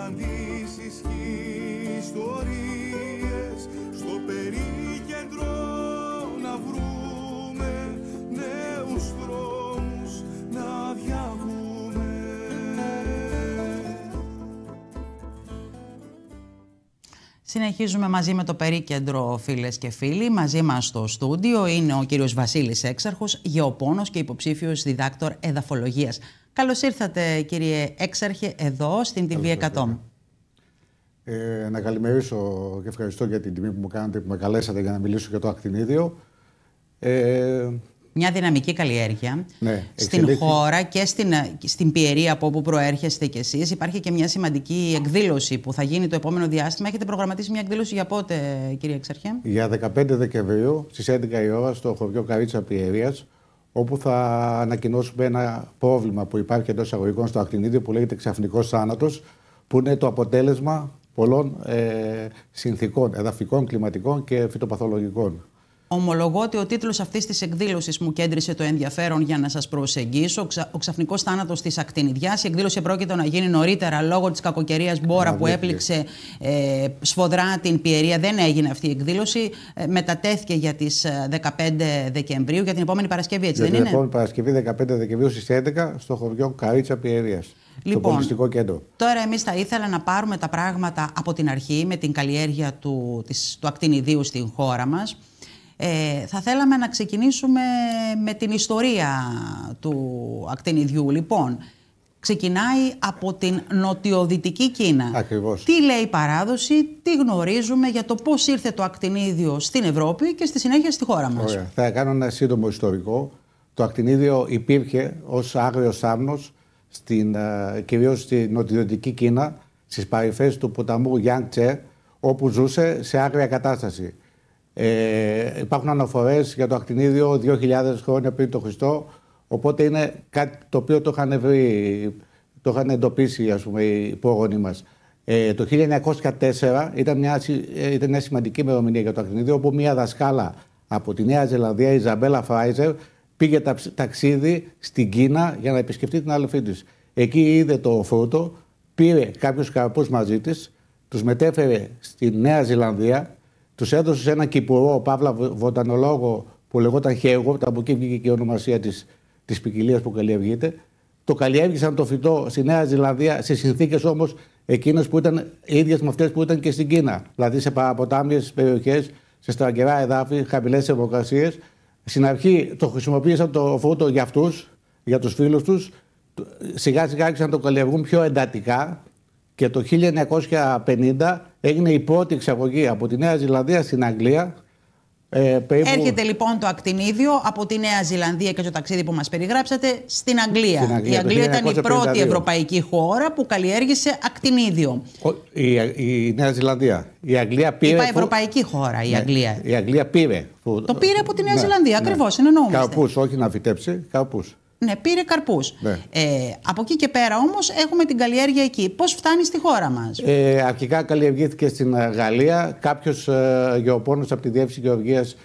συναντήσεις και ιστορίες στο περίκεντρο να βρούμε νέους δρόμους να διαβούμε. Συνεχίζουμε μαζί με το Περίκεντρο, φίλες και φίλοι. Μαζί μας στο στούντιο είναι ο κύριος Βασίλης Έξαρχος, γεωπόνος και υποψήφιος διδάκτορ εδαφολογίας. Καλώς ήρθατε, κύριε Έξαρχε, εδώ στην TV100. Να καλημερίσω και ευχαριστώ για την τιμή που μου κάνατε, που με καλέσατε για να μιλήσω για το ακτινίδιο. Μια δυναμική καλλιέργεια στην χώρα και στην Πιερία από όπου προέρχεστε κι εσείς. Υπάρχει και μια σημαντική εκδήλωση που θα γίνει το επόμενο διάστημα. Έχετε προγραμματίσει μια εκδήλωση για πότε, κύριε Έξαρχε? Για 15 Δεκεμβρίου στις 11 η ώρα στο χωριό Καρίτσα Πιερίας, όπου θα ανακοινώσουμε ένα πρόβλημα που υπάρχει εντός εισαγωγικών στο ακτινίδιο που λέγεται ξαφνικός θάνατος, που είναι το αποτέλεσμα πολλών συνθήκων εδαφικών, κλιματικών και φυτοπαθολογικών. Ομολογώ ότι ο τίτλος αυτής της εκδήλωσης μου κέντρισε το ενδιαφέρον για να σας προσεγγίσω. Ο ξαφνικός θάνατος της ακτινιδιάς. Η εκδήλωση πρόκειται να γίνει νωρίτερα λόγω της κακοκαιρίας μπόρα που έπληξε σφοδρά την Πιερία. Δεν έγινε αυτή η εκδήλωση. Μετατέθηκε για τις 15 Δεκεμβρίου, για την επόμενη Παρασκευή, έτσι δεν είναι? Για την επόμενη Παρασκευή, 15 Δεκεμβρίου στις 11, στο χωριό Καρίτσα Πιερίας. Λοιπόν, στο πολιτιστικό κέντρο. Τώρα εμείς θα ήθελα να πάρουμε τα πράγματα από την αρχή με την καλλιέργεια του ακτινιδίου στην χώρα μας. Θα θέλαμε να ξεκινήσουμε με την ιστορία του ακτινιδιού. Λοιπόν, ξεκινάει από την νοτιοδυτική Κίνα. Ακριβώς. Τι λέει η παράδοση, τι γνωρίζουμε για το πώς ήρθε το ακτινίδιο στην Ευρώπη και στη συνέχεια στη χώρα μας? Ωραία. Θα κάνω ένα σύντομο ιστορικό. Το ακτινίδιο υπήρχε ως άγριος άμνος κυρίως στη νοτιοδυτική Κίνα, στις παρυφές του ποταμού Γιάνγκτσε, όπου ζούσε σε άγρια κατάσταση. Υπάρχουν αναφορές για το ακτινίδιο 2.000 χρόνια πριν το Χριστό, οπότε είναι κάτι το οποίο το είχαν βρει, το είχαν εντοπίσει, ας πούμε, οι πρόγονοι μας. Το 1904 ήταν μια σημαντική ημερομηνία για το ακτινίδιο, όπου μια δασκάλα από τη Νέα Ζηλανδία, η Ιζαμπέλα Φράιζερ, πήγε ταξίδι στην Κίνα για να επισκεφτεί την αδελφή της. Εκεί είδε το φρούτο, πήρε κάποιους καρπούς μαζί της, τους μετέφερε στη Νέα Ζηλανδία, τους έδωσε σε έναν κυπουρό, παύλα βοτανολόγο που λεγόταν Χέργο, από εκεί βγήκε και η ονομασία της ποικιλίας που καλλιεργείται. Το καλλιέργησαν το φυτό στη Νέα Ζηλανδία σε συνθήκες όμως εκείνες που ήταν ίδιες με αυτές που ήταν και στην Κίνα. Δηλαδή σε παραποτάμιες περιοχές, σε στραγγερά εδάφη, χαμηλές θερμοκρασίες. Στην αρχή το χρησιμοποίησαν το φρούτο για αυτούς, για τους φίλους τους. Σιγά σιγά άρχισαν να το καλλιεργούν πιο εντατικά και το 1950 έγινε η πρώτη εξαγωγή από τη Νέα Ζηλανδία στην Αγγλία. Έρχεται λοιπόν το ακτινίδιο από τη Νέα Ζηλανδία και το ταξίδι που μας περιγράψατε στην Αγγλία. Η Αγγλία ήταν η πρώτη ευρωπαϊκή χώρα που καλλιέργησε ακτινίδιο. Η Νέα Ζηλανδία. Η Αγγλία πήρε. Είπα ευρωπαϊκή χώρα η Αγγλία. Η Αγγλία πήρε. Το πήρε από τη Νέα Ζηλανδία, ακριβώς, συνεννοούμαστε. Καρπούς, όχι να φυτέψει, καρπούς. Ναι, πήρε καρπούς. Ναι. Από εκεί και πέρα όμως έχουμε την καλλιέργεια εκεί. Πώς φτάνει στη χώρα μας? Αρχικά καλλιεργήθηκε στην Γαλλία. Κάποιος γεωπόνος από τη Διεύθυνση Γεωργίας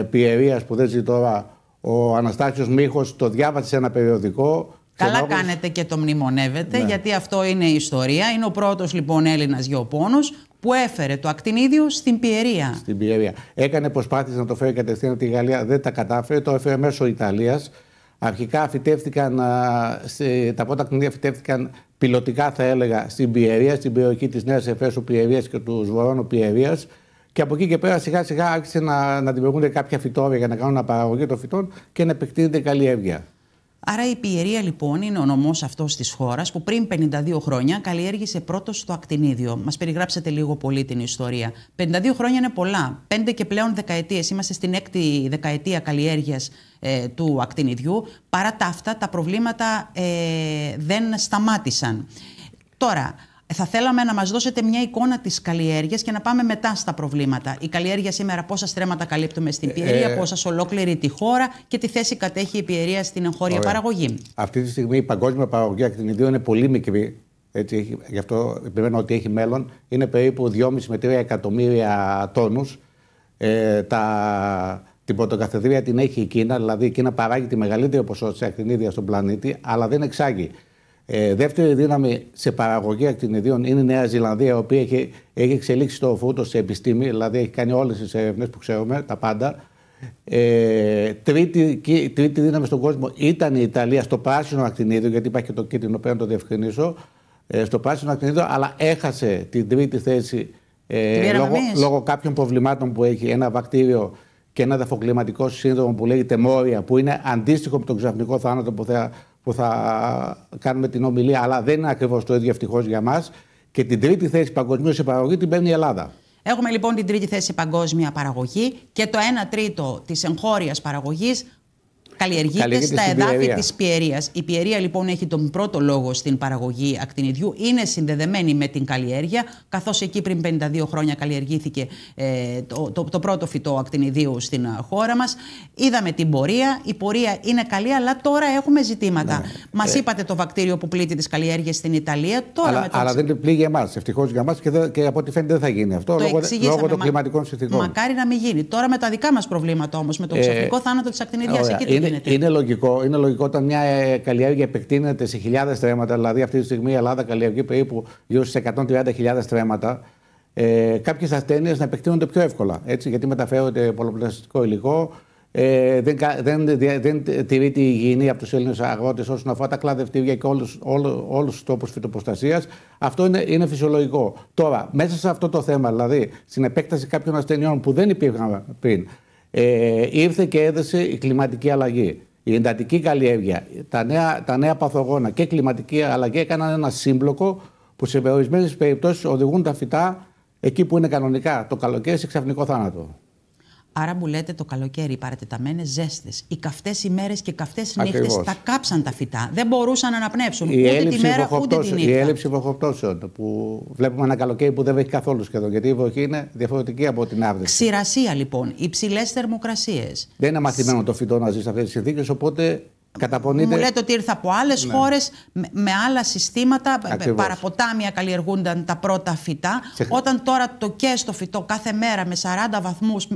Πιερίας που δεν ζει τώρα, ο Αναστάσιος Μίχος, το διάβασε σε ένα περιοδικό. Καλά κάνετε και το μνημονεύετε, γιατί αυτό είναι η ιστορία. Είναι ο πρώτος λοιπόν Έλληνας γεωπόνος που έφερε το ακτινίδιο στην Πιερία. Στην Πιερία. Έκανε προσπάθειες να το φέρει κατευθείαν από τη Γαλλία, δεν τα κατάφερε, το έφερε μέσω Ιταλίας. Αρχικά φυτεύτηκαν, τα πρώτα ακτινίδια φυτεύτηκαν πιλωτικά, θα έλεγα, στην Πιερία, στην περιοχή της Νέας Εφέσου Πιερίας και του Σβορώνου Πιερίας. Και από εκεί και πέρα σιγά σιγά άρχισε να δημιουργούνται κάποια φυτόρια για να κάνουν αναπαραγωγή των φυτών και να επεκτείνεται η καλλιέργεια. Άρα η Πιερία λοιπόν είναι ο νομός αυτός της χώρας που πριν 52 χρόνια καλλιέργησε πρώτος το ακτινίδιο. Μας περιγράψατε λίγο πολύ την ιστορία. 52 χρόνια είναι πολλά. 5 και πλέον δεκαετίες. Είμαστε στην 6η δεκαετία καλλιέργειας του ακτινιδιού. Παρά τα αυτά τα προβλήματα δεν σταμάτησαν. Τώρα, θα θέλαμε να μας δώσετε μια εικόνα της καλλιέργειας και να πάμε μετά στα προβλήματα. Η καλλιέργεια σήμερα, πόσα στρέμματα καλύπτουμε στην Πιερία, πόσα σε ολόκληρη τη χώρα και τι θέση κατέχει η Πιερία στην εγχώρια παραγωγή? Αυτή τη στιγμή η παγκόσμια παραγωγή ακτινιδίου είναι πολύ μικρή. Έτσι, γι' αυτό επιμένω ότι έχει μέλλον. Είναι περίπου 2,5 με 3 εκατομμύρια τόνους. Την πρωτοκαθεδρία την έχει η Κίνα, δηλαδή η Κίνα παράγει τη μεγαλύτερη ποσότητα ακτινίδια στον πλανήτη, αλλά δεν εξάγει. Δεύτερη δύναμη σε παραγωγή ακτινιδίων είναι η Νέα Ζηλανδία, η οποία έχει εξελίξει το φρούτο σε επιστήμη, δηλαδή έχει κάνει όλες τις έρευνες που ξέρουμε, τα πάντα. Τρίτη δύναμη στον κόσμο ήταν η Ιταλία στο πράσινο ακτινίδιο, γιατί υπάρχει και το κίτρινο, πρέπει να το διευκρινίσω. Στο πράσινο ακτινίδιο, αλλά έχασε την τρίτη θέση λόγω κάποιων προβλημάτων που έχει, ένα βακτήριο και ένα εδαφοκλιματικό σύνδρομο που λέγεται Μόρια, που είναι αντίστοιχο με τον ξαφνικό θάνατο που θα κάνουμε την ομιλία, αλλά δεν είναι ακριβώς το ίδιο ευτυχώς για μας. Και την τρίτη θέση παγκοσμίως σε παραγωγή την παίρνει η Ελλάδα. Έχουμε λοιπόν την τρίτη θέση σε παγκόσμια παραγωγή και το 1/3 της εγχώριας παραγωγής καλλιεργείται στα εδάφη της Πιερίας. Η Πιερία λοιπόν έχει τον πρώτο λόγο στην παραγωγή ακτινιδιού, είναι συνδεδεμένη με την καλλιέργεια, καθώς εκεί πριν 52 χρόνια καλλιεργήθηκε το πρώτο φυτό ακτινιδίου στην χώρα μας. Είδαμε την πορεία, η πορεία είναι καλή, αλλά τώρα έχουμε ζητήματα. Μας είπατε το βακτήριο που πλήττει τις καλλιέργειες στην Ιταλία. Τώρα αλλά δεν πλήγει εμάς, ευτυχώς για εμάς, και από ό,τι φαίνεται δεν θα γίνει αυτό λόγω των κλιματικών συνθήκων. Μακάρι να μην γίνει. Τώρα με τα δικά μας προβλήματα όμως, με το ξαφνικό θάνατο της ακτινιδιάς, εκεί είναι λογικό όταν μια καλλιέργεια επεκτείνεται σε χιλιάδες στρέμματα, δηλαδή αυτή τη στιγμή η Ελλάδα καλλιεργεί περίπου γύρω στις 130.000 στρέμματα, κάποιες ασθένειες να επεκτείνονται πιο εύκολα. Έτσι, γιατί μεταφέρονται πολλαπλασιαστικό υλικό, δεν τηρείται η υγιεινή από τους Έλληνες αγρότες όσον αφορά τα κλαδευτήρια και όλους τους τόπους φυτοπροστασίας. Αυτό είναι φυσιολογικό. Τώρα, μέσα σε αυτό το θέμα, δηλαδή στην επέκταση κάποιων ασθενειών που δεν υπήρχαν πριν, ήρθε και έδεσε η κλιματική αλλαγή. Η εντατική καλλιέργεια, τα νέα παθογόνα και η κλιματική αλλαγή έκαναν ένα σύμπλοκο που σε ορισμένες περιπτώσεις οδηγούν τα φυτά εκεί που είναι κανονικά το καλοκαίρι σε ξαφνικό θάνατο. Άρα μου λέτε το καλοκαίρι, οι παρατεταμένες ζέστες, οι καυτές ημέρες και καυτές νύχτες τα κάψαν τα φυτά. Δεν μπορούσαν να αναπνεύσουν ούτε τη μέρα ούτε τη νύχτα. Η έλλειψη βροχοπτώσεων που βλέπουμε ένα καλοκαίρι που δεν βρέχει καθόλου σχεδόν, γιατί η βροχή είναι διαφορετική από την άβρεση. Ξηρασία λοιπόν, υψηλές θερμοκρασίες. Δεν είναι μαθημένο το φυτό να ζει σε αυτές τις συνθήκες, οπότε καταπονείται. Μου λέτε ότι ήρθα από άλλες χώρες με άλλα συστήματα, παραποτάμια καλλιεργούνταν τα πρώτα φυτά. Όταν τώρα το καίστο φυτό κάθε μέρα με 40 βαθμούς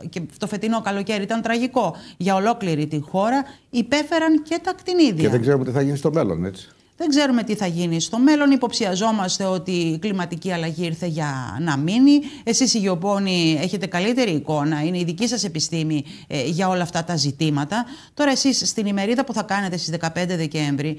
και το φετινό καλοκαίρι ήταν τραγικό για ολόκληρη τη χώρα, υπέφεραν και τα ακτινίδια. Και δεν ξέρουμε τι θα γίνει στο μέλλον, έτσι. Δεν ξέρουμε τι θα γίνει στο μέλλον. Υποψιαζόμαστε ότι η κλιματική αλλαγή ήρθε για να μείνει. Εσείς οι γεωπόνοι έχετε καλύτερη εικόνα. Είναι η δική σας επιστήμη για όλα αυτά τα ζητήματα. Τώρα εσείς στην ημερίδα που θα κάνετε στις 15 Δεκέμβρη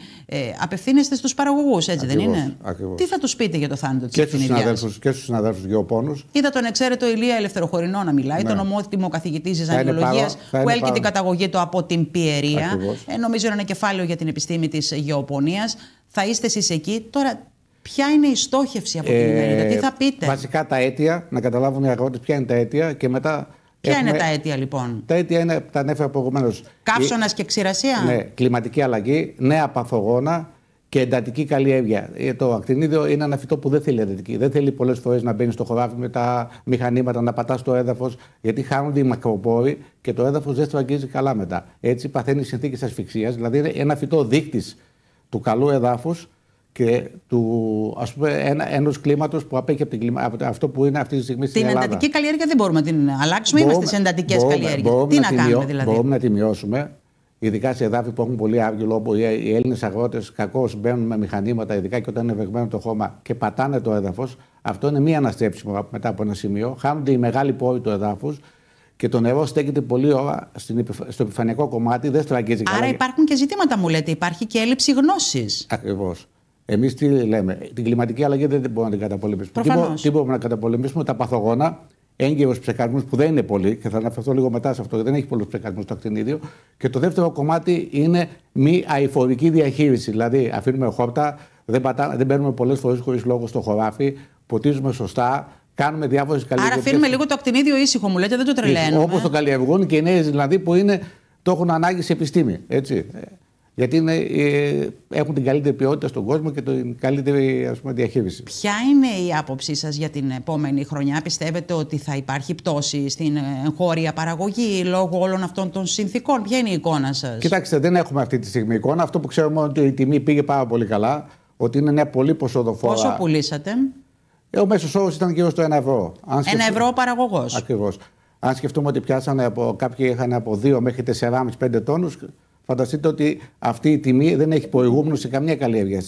απευθύνεστε στους παραγωγούς, έτσι δεν είναι? Ακριβώς. Τι θα τους πείτε για το θάνατο της ακτινιδιάς? Και στους συναδέλφους γεωπόνους. Είδα τον εξαίρετο Ηλία Ελευθεροχωρινό να μιλάει, τον ομότιμο καθηγητή ζυζανιολογίας που έλκει την καταγωγή του από την Πιερία. Νομίζω είναι ένα κεφάλαιο για την επιστήμη της γεωπονίας. Θα είστε εσείς εκεί. Τώρα, ποια είναι η στόχευση από την ημερίδα, τι θα πείτε? Βασικά τα αίτια, να καταλάβουν οι αγρότες ποια είναι τα αίτια και μετά. Ποια είναι τα αίτια λοιπόν? Τα αίτια είναι, τα ανέφερα προηγουμένως. Καύσωνας και ξηρασία. Ναι, κλιματική αλλαγή, νέα παθογόνα και εντατική καλλιέργεια. Το ακτινίδιο είναι ένα φυτό που δεν θέλει εντατική. Δεν θέλει πολλές φορές να μπαίνει στο χωράφι με τα μηχανήματα, να πατά στο έδαφος, γιατί χάνονται οι μακροπόροι και το έδαφος δεν στραγγίζει καλά μετά. Έτσι παθαίνει συνθήκες ασφυξίας, δηλαδή είναι ένα φυτό δείκτης του καλού εδάφους και ας πούμε, ενός κλίματος που απέχει από αυτό που είναι αυτή τη στιγμή στην Ελλάδα. Την εντατική καλλιέργεια δεν μπορούμε να την αλλάξουμε, είμαστε στις εντατικές καλλιέργειες. Τι να κάνουμε δηλαδή? Μπορούμε να τη μειώσουμε, ειδικά σε εδάφη που έχουν πολύ άργυλο, όπου οι Έλληνες αγρότες κακώς μπαίνουν με μηχανήματα, ειδικά και όταν είναι βεγμένο το χώμα και πατάνε το έδαφος. Αυτό είναι μη αναστρέψιμο μετά από ένα σημείο. Χάνονται οι μεγάλοι πόροι του εδάφους. Και το νερό στέκεται πολλή ώρα στο επιφανειακό κομμάτι, δεν στραγγίζει καλά. Άρα υπάρχουν και ζητήματα, μου λέτε, υπάρχει και έλλειψη γνώσης. Ακριβώς. Εμείς τι λέμε, την κλιματική αλλαγή δεν μπορούμε να την καταπολεμήσουμε. Τι μπορούμε να καταπολεμήσουμε? Τα παθογόνα, έγκαιρους ψεκασμούς που δεν είναι πολλοί, και θα αναφερθώ λίγο μετά σε αυτό, δεν έχει πολλούς ψεκασμούς το ακτινίδιο. Και το δεύτερο κομμάτι είναι μη αειφορική διαχείριση. Δηλαδή, αφήνουμε χόρτα, δεν μπαίνουμε πολλές φορές χωρίς λόγο στο χωράφι, ποτίζουμε σωστά. Κάνουμε διάφορες καλλιέργειες. Άρα αφήνουμε λίγο το ακτινίδιο ήσυχο, μου λέτε, δεν το τρελαίνουμε. Όπως το καλλιεργούν και οι Νέοι Ζηλανδοί που το έχουν ανάγκη σε επιστήμη. Έτσι. Γιατί έχουν την καλύτερη ποιότητα στον κόσμο και την καλύτερη, ας πούμε, διαχείριση. Ποια είναι η άποψή σας για την επόμενη χρονιά? Πιστεύετε ότι θα υπάρχει πτώση στην εγχώρια παραγωγή λόγω όλων αυτών των συνθήκων? Ποια είναι η εικόνα σας? Κοιτάξτε, δεν έχουμε αυτή τη στιγμή εικόνα. Αυτό που ξέρουμε είναι ότι η τιμή πήγε πάρα πολύ καλά, ότι είναι μια πολύ ποσοδοφόρα. Πόσο πουλήσατε? Ο μέσος όρος ήταν γύρω στο 1 ευρώ. 1 ευρώ ο παραγωγός. Ακριβώς. Αν σκεφτούμε ότι κάποιοι είχαν από 2 μέχρι 4,5-5 τόνους, Φανταστείτε ότι αυτή η τιμή δεν έχει προηγούμενο σε καμία καλλιέργεια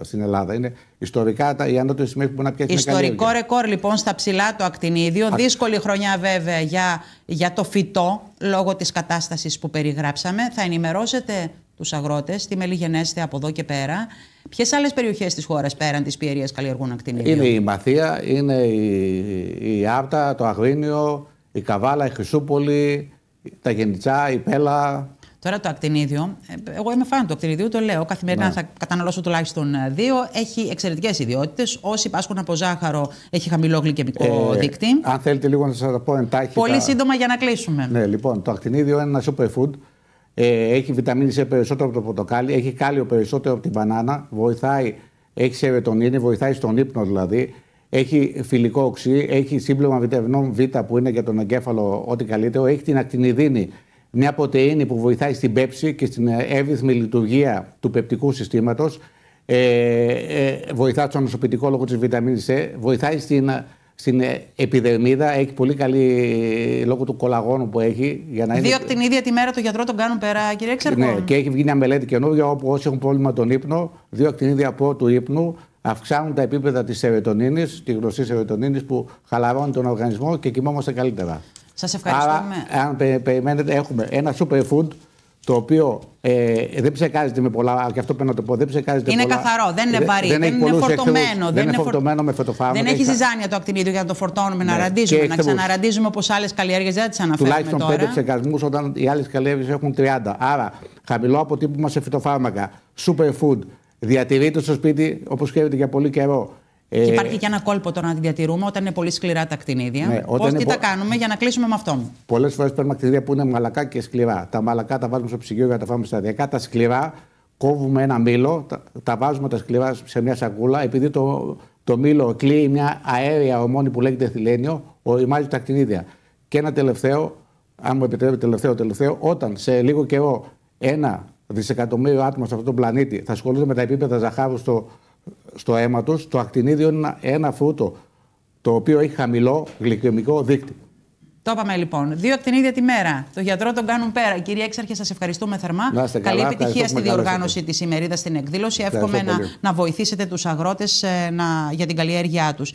στην Ελλάδα. Είναι ιστορικά οι ανώτερες τιμές που μπορεί να πιάσει. Ιστορικό ρεκόρ λοιπόν στα ψηλά το ακτινίδιο. Δύσκολη χρονιά βέβαια για το φυτό λόγω της κατάστασης που περιγράψαμε. Θα ενημερώσετε τους αγρότες τι μελιγενέστε από εδώ και πέρα. Ποιες άλλες περιοχές της χώρας πέραν της Πιερίας καλλιεργούν ακτινίδιο? Είναι η Μαθία, είναι η Άρτα, το Αγρίνιο, η Καβάλα, η Χρυσούπολη, τα Γενιτσά, η Πέλα. Τώρα το ακτινίδιο, εγώ είμαι φαν του ακτινίδιου, το λέω. Καθημερινά θα καταναλώσω τουλάχιστον 2. Έχει εξαιρετικές ιδιότητες. Όσοι πάσχουν από ζάχαρο, έχει χαμηλό γλυκαιμικό δείκτη. Αν θέλετε λίγο να σας πω εντάχει. Πολύ σύντομα για να κλείσουμε. Ναι, λοιπόν, το ακτινίδιο είναι ένα superfood. Έχει βιταμίνη C περισσότερο από το πορτοκάλι, έχει κάλιο περισσότερο από την μπανάνα, έχει σεροτονίνη, βοηθάει στον ύπνο δηλαδή. Έχει φιλικό οξύ, έχει σύμπλευμα βιταμινών Β που είναι για τον εγκέφαλο ό,τι καλύτερο. Έχει την ακτινιδίνη, μια πρωτεΐνη που βοηθάει στην πέψη και στην εύρυθμη λειτουργία του πεπτικού συστήματος. Βοηθάει στον νοσοποιητικό λόγω της βιταμίνης C. Βοηθάει στην επιδερμίδα, έχει πολύ καλή λόγω του κολαγόνου που έχει. Για να 2 ακτινίδια τη μέρα το γιατρό τον κάνουν πέρα, κύριε Έξαρχο. Ναι, και έχει βγει μια μελέτη καινούργια όπου όσοι έχουν πρόβλημα τον ύπνο, 2 ακτινίδια πρώτου ύπνου αυξάνουν τα επίπεδα της σεροτονίνης, τη γνωστή σεροτονίνης που χαλαρώνει τον οργανισμό και κοιμόμαστε καλύτερα. Σας ευχαριστούμε. Άρα, αν περιμένετε, έχουμε ένα superfood το οποίο δεν ψεκάζεται με πολλά, και αυτό πρέπει να το πω, δεν ψεκάζεται είναι πολλά. καθαρό, δεν είναι βαρύ, δεν είναι φορτωμένο. Δεν είναι φορτωμένο με φυτοφάρμακα. Δεν έχει ζυζάνια το ακτινίδιο για να το φορτώνουμε, να ραντίζουμε, να ξαναραντίζουμε όπως άλλες καλλιέργειες, δεν τις αναφέρουμε τώρα. Τουλάχιστον 5 ψεκασμούς όταν οι άλλες καλλιέργειες έχουν 30. Άρα, χαμηλό αποτύπωμα σε φυτοφάρμακα, superfood, διατηρείται στο σπίτι όπως ξέρετε για πολύ καιρό. Και υπάρχει και ένα κόλπο τώρα να τη διατηρούμε όταν είναι πολύ σκληρά τα ακτινίδια. Ναι, τι τα κάνουμε για να κλείσουμε με αυτό? Πολλές φορές παίρνουμε ακτινίδια που είναι μαλακά και σκληρά. Τα μαλακά τα βάζουμε στο ψυγείο για να τα φάμε σταδιακά. Τα σκληρά κόβουμε ένα μήλο, τα βάζουμε τα σκληρά σε μια σακούλα. Επειδή το μήλο κλείει μια αέρια ορμόνη που λέγεται εθιλένιο, οριμάζει τα ακτινίδια. Και ένα τελευταίο, αν μου επιτρέπετε, τελευταίο, όταν σε λίγο καιρό 1 δισεκατομμύριο άτομα σε αυτόν τον πλανήτη θα ασχολούνται με τα επίπεδα ζαχάρου στο αίμα τους, το ακτινίδιο είναι ένα φρούτο το οποίο έχει χαμηλό γλυκαιμικό δείκτη. Το είπαμε λοιπόν. 2 ακτινίδια τη μέρα. Το γιατρό τον κάνουν πέρα. Κύριε Έξαρχε, σας ευχαριστούμε θερμά. Καλή επιτυχία στη διοργάνωση της ημερίδας στην εκδήλωση. Εύχομαι να βοηθήσετε τους αγρότες για την καλλιέργειά τους.